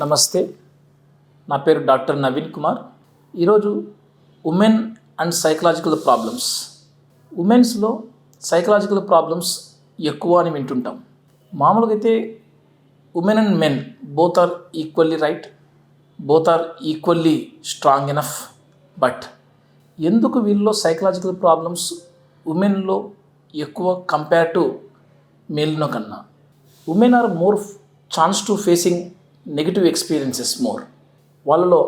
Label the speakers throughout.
Speaker 1: నమస్తే, నా పేరు డాక్టర్ నవీన్ కుమార్. ఈరోజు women and psychological problems. ఉమెన్స్లో psychological problems ఎక్కువ అని వింటుంటాం. మామూలుగా అయితే women and men both are equally right, both are equally strong enough. But ఎందుకు వీళ్ళలో సైకలాజికల్ ప్రాబ్లమ్స్ ఉమెన్లో ఎక్కువ కంపేర్ టు మేల్నో కన్నా? Women are more chance to facing negative experiences more. వాళ్ళలో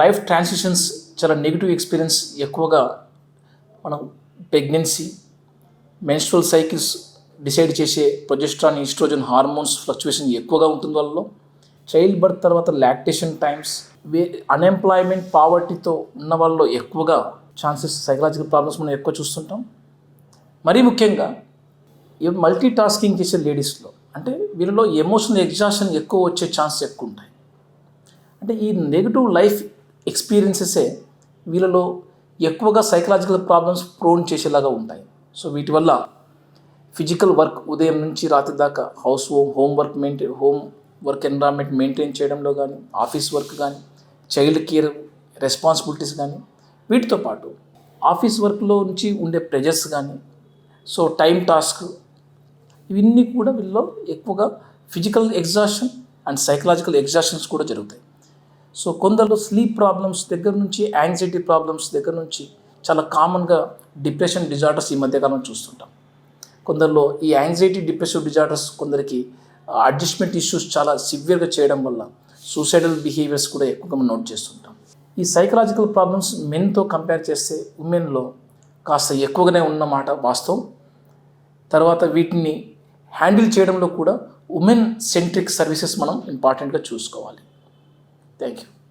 Speaker 1: లైఫ్ ట్రాన్సిషన్స్ చాలా నెగిటివ్ ఎక్స్పీరియన్స్ ఎక్కువగా. మనం ప్రెగ్నెన్సీ, మెన్స్ట్రువల్ సైకిల్స్ డిసైడ్ చేసే ప్రొజెస్ట్రాన్, ఈస్ట్రోజన్ హార్మోన్స్ ఫ్లక్చువేషన్ ఎక్కువగా ఉంటుంది వాళ్ళలో. చైల్డ్ బర్త్ తర్వాత లాక్టేషన్ టైమ్స్, అన్ఎంప్లాయ్మెంట్, పావర్టీతో ఉన్న వాళ్ళలో ఎక్కువగా ఛాన్సెస్ సైకలాజికల్ ప్రాబ్లమ్స్ మనం ఎక్కువ చూస్తుంటాం. మరీ ముఖ్యంగా మల్టీ టాస్కింగ్ చేసే లేడీస్లో, అంటే వీళ్ళలో ఎమోషనల్ ఎగ్జాషన్ ఎక్కువ వచ్చే ఛాన్సెస్ ఎక్కువ ఉంటాయి. అంటే ఈ నెగిటివ్ లైఫ్ ఎక్స్పీరియన్సెసే వీళ్ళలో ఎక్కువగా సైకలాజికల్ ప్రాబ్లమ్స్ ప్రోన్ చేసేలాగా ఉంటాయి. సో వీటి వల్ల ఫిజికల్ వర్క్ ఉదయం నుంచి రాత్రి దాకా హోమ్ వర్క్ ఎన్విరాన్మెంట్ మెయింటైన్ చేయడంలో కానీ, ఆఫీస్ వర్క్ కానీ, చైల్డ్ కేర్ రెస్పాన్సిబిలిటీస్ కానీ, వీటితో పాటు ఆఫీస్ వర్క్లో నుంచి ఉండే ప్రెజర్స్ కానీ, సో టైం టాస్క్, ఇవన్నీ కూడా వీళ్ళలో ఎక్కువగా ఫిజికల్ ఎగ్జాషన్ అండ్ సైకలాజికల్ ఎగ్జాషన్స్ కూడా జరుగుతాయి. సో కొందరిలో స్లీప్ ప్రాబ్లమ్స్ దగ్గర నుంచి, యాంగ్జైటీ ప్రాబ్లమ్స్ దగ్గర నుంచి చాలా కామన్గా డిప్రెషన్ డిజార్డర్స్ ఈ మధ్యకాలం చూస్తుంటాం. కొందరిలో ఈ యాంగ్జైటీ, డిప్రెసివ్ డిజార్డర్స్ కొందరికి అడ్జస్ట్మెంట్ ఇష్యూస్ చాలా సివియర్గా చేయడం వల్ల సూసైడల్ బిహేవియర్స్ కూడా ఎక్కువగా మనం నోట్ చేస్తుంటాం. ఈ సైకలాజికల్ ప్రాబ్లమ్స్ మెన్తో కంపేర్ చేస్తే ఉమెన్లో కాస్త ఎక్కువగానే ఉన్నమాట వాస్తవం. తర్వాత వీటిని హ్యాండిల్ చేయడంలో కూడా ఉమెన్ సెంట్రిక్ సర్వీసెస్ మనం ఇంపార్టెంట్గా చూసుకోవాలి. Thank you.